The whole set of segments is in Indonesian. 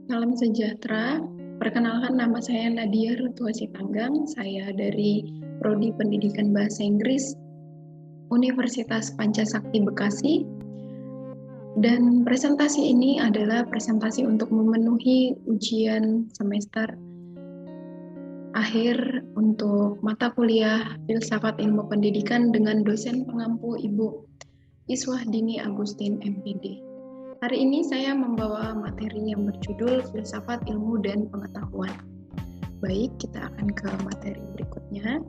Salam sejahtera. Perkenalkan, nama saya Nadia Rutua Sitanggang. Saya dari Prodi Pendidikan Bahasa Inggris Universitas Pancasakti Bekasi. Dan presentasi ini adalah presentasi untuk memenuhi ujian semester akhir untuk mata kuliah Filsafat Ilmu Pendidikan dengan dosen pengampu Ibu Iswahdini Agustin MPD. Hari ini saya membawa materi yang berjudul Filsafat Ilmu dan Pengetahuan. Baik, kita akan ke materi berikutnya.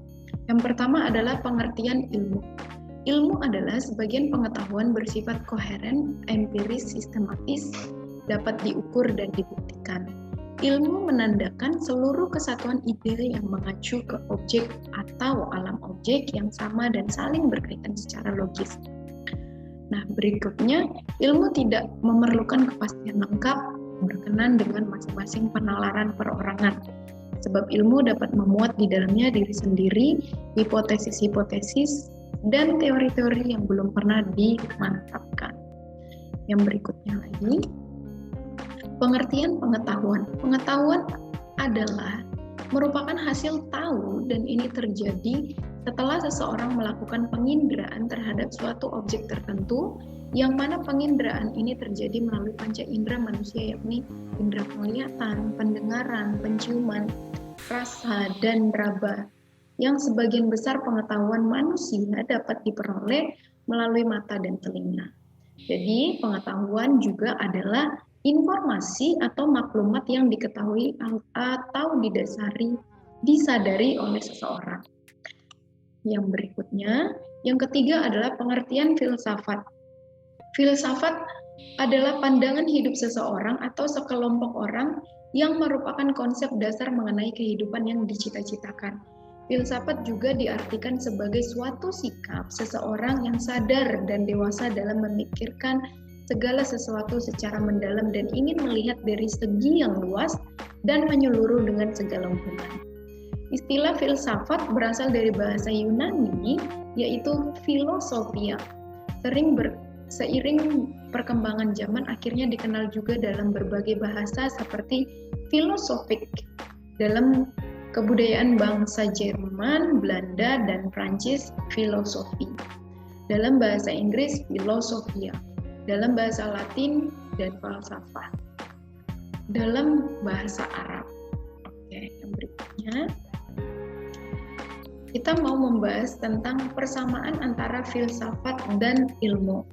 Yang pertama adalah pengertian ilmu. Ilmu adalah sebagian pengetahuan bersifat koheren, empiris, sistematis, dapat diukur dan dibuktikan. Ilmu menandakan seluruh kesatuan ide yang mengacu ke objek atau alam objek yang sama dan saling berkaitan secara logis. Nah, berikutnya, ilmu tidak memerlukan kepastian lengkap berkenan dengan masing-masing penalaran perorangan. Sebab ilmu dapat memuat di dalamnya diri sendiri, hipotesis-hipotesis, dan teori-teori yang belum pernah dimantapkan. Yang berikutnya lagi, pengertian pengetahuan. Pengetahuan adalah merupakan hasil tahu dan ini terjadi setelah seseorang melakukan penginderaan terhadap suatu objek tertentu yang mana penginderaan ini terjadi melalui panca indera manusia, yakni indera penglihatan, pendengaran, penciuman, rasa, dan raba, yang sebagian besar pengetahuan manusia dapat diperoleh melalui mata dan telinga. Jadi pengetahuan juga adalah informasi atau maklumat yang diketahui atau disadari oleh seseorang. Yang berikutnya, yang ketiga adalah pengertian filsafat. Filsafat adalah pandangan hidup seseorang atau sekelompok orang yang merupakan konsep dasar mengenai kehidupan yang dicita-citakan. Filsafat juga diartikan sebagai suatu sikap seseorang yang sadar dan dewasa dalam memikirkan segala sesuatu secara mendalam dan ingin melihat dari segi yang luas dan menyeluruh dengan segala hubungan. Istilah filsafat berasal dari bahasa Yunani, yaitu filosofia. Seiring perkembangan zaman akhirnya dikenal juga dalam berbagai bahasa seperti filosofik dalam kebudayaan bangsa Jerman, Belanda, dan Prancis, filosofi. Dalam bahasa Inggris, filosofia. Dalam bahasa Latin, dan falsafah. Dalam bahasa Arab. Oke, yang berikutnya. Kita mau membahas tentang persamaan antara filsafat dan ilmu.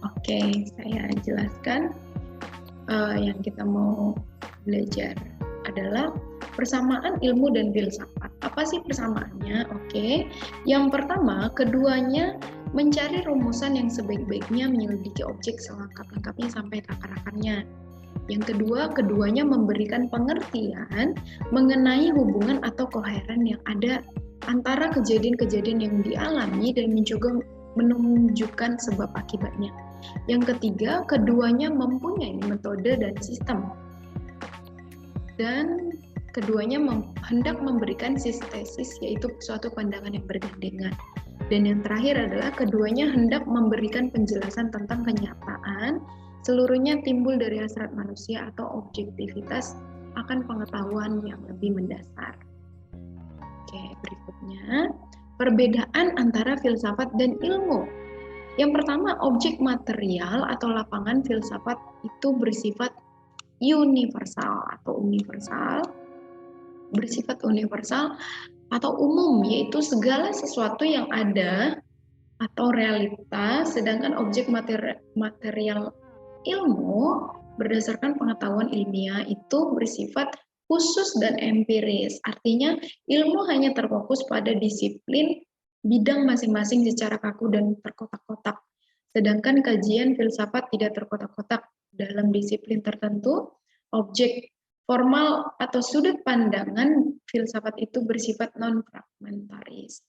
Oke, saya jelaskan. Yang kita mau belajar adalah persamaan ilmu dan filsafat. Apa sih persamaannya? Oke, yang pertama, keduanya mencari rumusan yang sebaik-baiknya menyelidiki objek selengkap-lengkapnya sampai ke akar-akarnya. Yang kedua, keduanya memberikan pengertian mengenai hubungan atau koheren yang ada antara kejadian-kejadian yang dialami dan mencoba menunjukkan sebab akibatnya. Yang ketiga, keduanya mempunyai metode dan sistem. Dan keduanya hendak memberikan sintesis, yaitu suatu pandangan yang bergandengan. Dan yang terakhir adalah keduanya hendak memberikan penjelasan tentang kenyataan, seluruhnya timbul dari hasrat manusia atau objektivitas akan pengetahuan yang lebih mendasar. Oke, berikutnya, perbedaan antara filsafat dan ilmu. Yang pertama, objek material atau lapangan filsafat itu bersifat universal atau umum, yaitu segala sesuatu yang ada atau realita, sedangkan objek material ilmu berdasarkan pengetahuan ilmiah itu bersifat khusus dan empiris. Artinya ilmu hanya terfokus pada disiplin bidang masing-masing secara kaku dan terkotak-kotak. Sedangkan kajian filsafat tidak terkotak-kotak dalam disiplin tertentu. Objek formal atau sudut pandangan filsafat itu bersifat non-fragmentaris.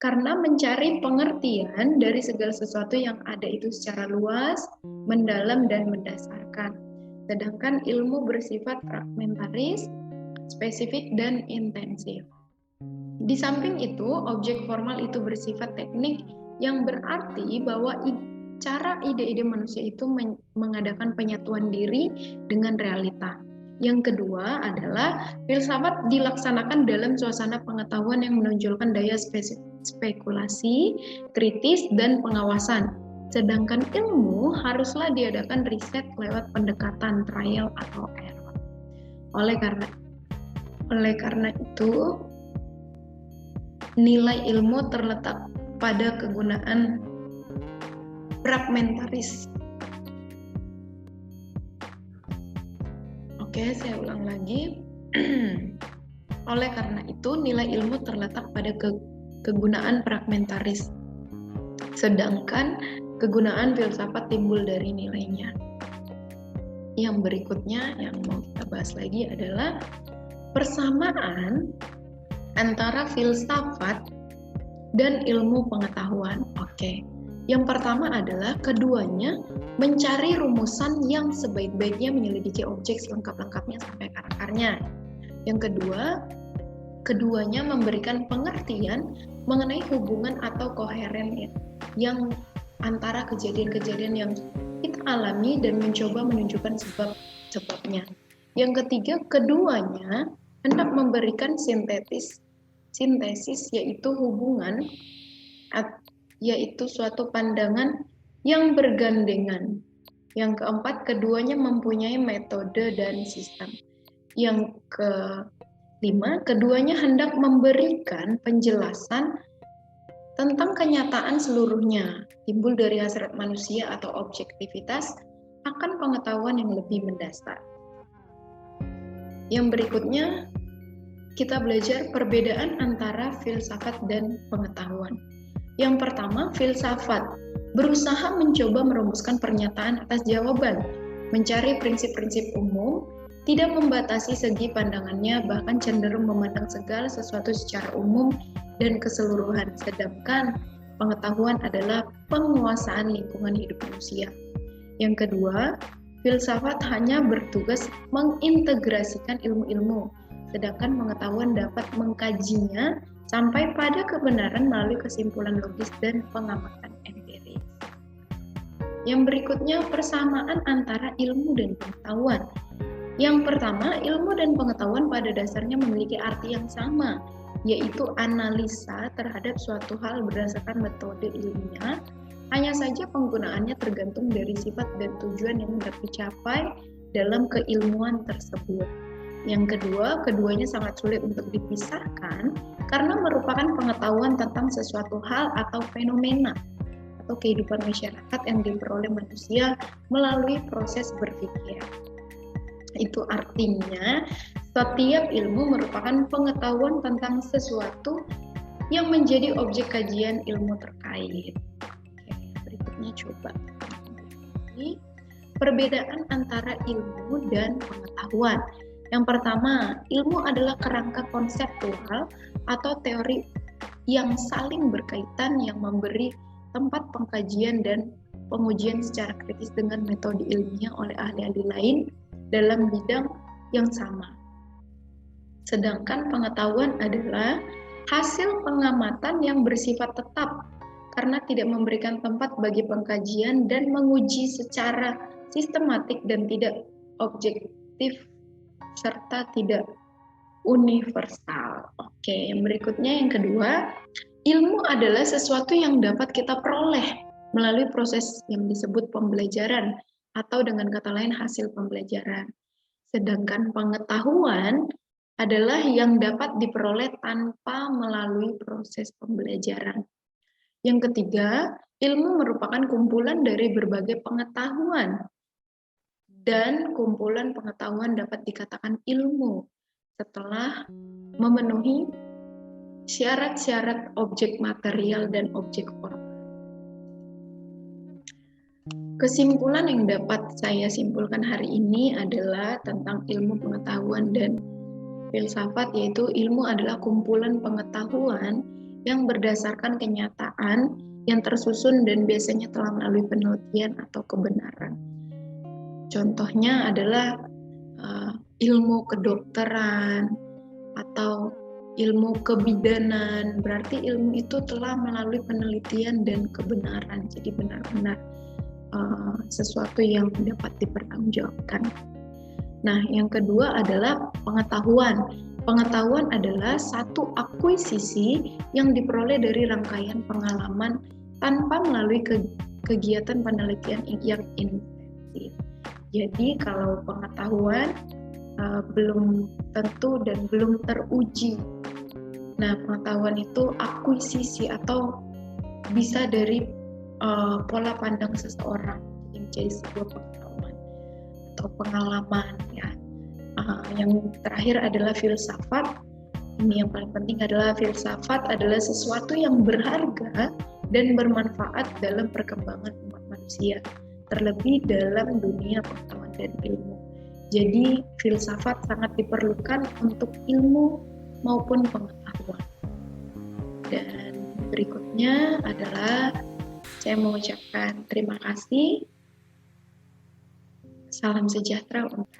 Karena mencari pengertian dari segala sesuatu yang ada itu secara luas, mendalam, dan mendasarkan. Sedangkan ilmu bersifat fragmentaris, spesifik, dan intensif. Di samping itu, objek formal itu bersifat teknik yang berarti bahwa cara ide-ide manusia itu mengadakan penyatuan diri dengan realita. Yang kedua adalah filsafat dilaksanakan dalam suasana pengetahuan yang menonjolkan daya spekulasi, kritis, dan pengawasan. Sedangkan ilmu haruslah diadakan riset lewat pendekatan trial atau error. Oleh karena itu, nilai ilmu terletak pada kegunaan fragmentaris. Oke, saya ulang lagi. Oleh karena itu, nilai ilmu terletak pada kegunaan fragmentaris. Sedangkan kegunaan filsafat timbul dari nilainya. Yang berikutnya yang mau kita bahas lagi adalah persamaan antara filsafat dan ilmu pengetahuan. Oke. Yang pertama adalah keduanya mencari rumusan yang sebaik-baiknya menyelidiki objek selengkap-lengkapnya sampai akar-akarnya. Yang kedua, keduanya memberikan pengertian mengenai hubungan atau koheren yang antara kejadian-kejadian yang kita alami dan mencoba menunjukkan sebab-sebabnya. Yang ketiga, keduanya hendak memberikan sintesis yaitu hubungan yaitu suatu pandangan yang bergandengan. Yang keempat, keduanya mempunyai metode dan sistem. Yang kelima, keduanya hendak memberikan penjelasan tentang kenyataan seluruhnya, timbul dari hasrat manusia atau objektivitas akan pengetahuan yang lebih mendasar. Yang berikutnya, kita belajar perbedaan antara filsafat dan pengetahuan. Yang pertama, filsafat berusaha mencoba merumuskan pernyataan atas jawaban, mencari prinsip-prinsip umum, tidak membatasi segi pandangannya, bahkan cenderung memandang segala sesuatu secara umum dan keseluruhan. Sedangkan pengetahuan adalah penguasaan lingkungan hidup manusia. Yang kedua, filsafat hanya bertugas mengintegrasikan ilmu-ilmu, sedangkan pengetahuan dapat mengkajinya sampai pada kebenaran melalui kesimpulan logis dan pengamatan empiris. Yang berikutnya, persamaan antara ilmu dan pengetahuan. Yang pertama, ilmu dan pengetahuan pada dasarnya memiliki arti yang sama, yaitu analisa terhadap suatu hal berdasarkan metode ilmiah. Hanya saja penggunaannya tergantung dari sifat dan tujuan yang hendak dicapai dalam keilmuan tersebut. Yang kedua, keduanya sangat sulit untuk dipisahkan karena merupakan pengetahuan tentang sesuatu hal atau fenomena atau kehidupan masyarakat yang diperoleh manusia melalui proses berpikir. Itu artinya setiap ilmu merupakan pengetahuan tentang sesuatu yang menjadi objek kajian ilmu terkait. Oke, berikutnya coba. Perbedaan antara ilmu dan pengetahuan. Yang pertama, ilmu adalah kerangka konseptual atau teori yang saling berkaitan yang memberi tempat pengkajian dan pengujian secara kritis dengan metode ilmiah oleh ahli-ahli lain dalam bidang yang sama. Sedangkan pengetahuan adalah hasil pengamatan yang bersifat tetap karena tidak memberikan tempat bagi pengkajian dan menguji secara sistematik dan tidak objektif serta tidak universal. Oke, yang berikutnya yang kedua, ilmu adalah sesuatu yang dapat kita peroleh melalui proses yang disebut pembelajaran atau dengan kata lain hasil pembelajaran. Sedangkan pengetahuan adalah yang dapat diperoleh tanpa melalui proses pembelajaran. Yang ketiga, ilmu merupakan kumpulan dari berbagai pengetahuan. Dan kumpulan pengetahuan dapat dikatakan ilmu setelah memenuhi syarat-syarat objek material dan objek formal. Kesimpulan yang dapat saya simpulkan hari ini adalah tentang ilmu pengetahuan dan filsafat, yaitu ilmu adalah kumpulan pengetahuan yang berdasarkan kenyataan yang tersusun dan biasanya telah melalui penelitian atau kebenaran. Contohnya adalah ilmu kedokteran atau ilmu kebidanan. Berarti ilmu itu telah melalui penelitian dan kebenaran. Jadi benar-benar sesuatu yang dapat dipertanggungjawabkan. Nah, yang kedua adalah pengetahuan. Pengetahuan adalah satu akuisisi yang diperoleh dari rangkaian pengalaman tanpa melalui kegiatan penelitian yang intensif. Jadi kalau pengetahuan belum tentu dan belum teruji. Nah, pengetahuan itu akuisisi atau bisa dari pola pandang seseorang menjadi sebuah pengetahuan atau pengalaman ya. Yang terakhir adalah filsafat. Ini yang paling penting adalah filsafat adalah sesuatu yang berharga dan bermanfaat dalam perkembangan umat manusia, terlebih dalam dunia pengetahuan dan ilmu. Jadi filsafat sangat diperlukan untuk ilmu maupun pengetahuan. Dan berikutnya adalah saya mengucapkan terima kasih. Salam sejahtera untuk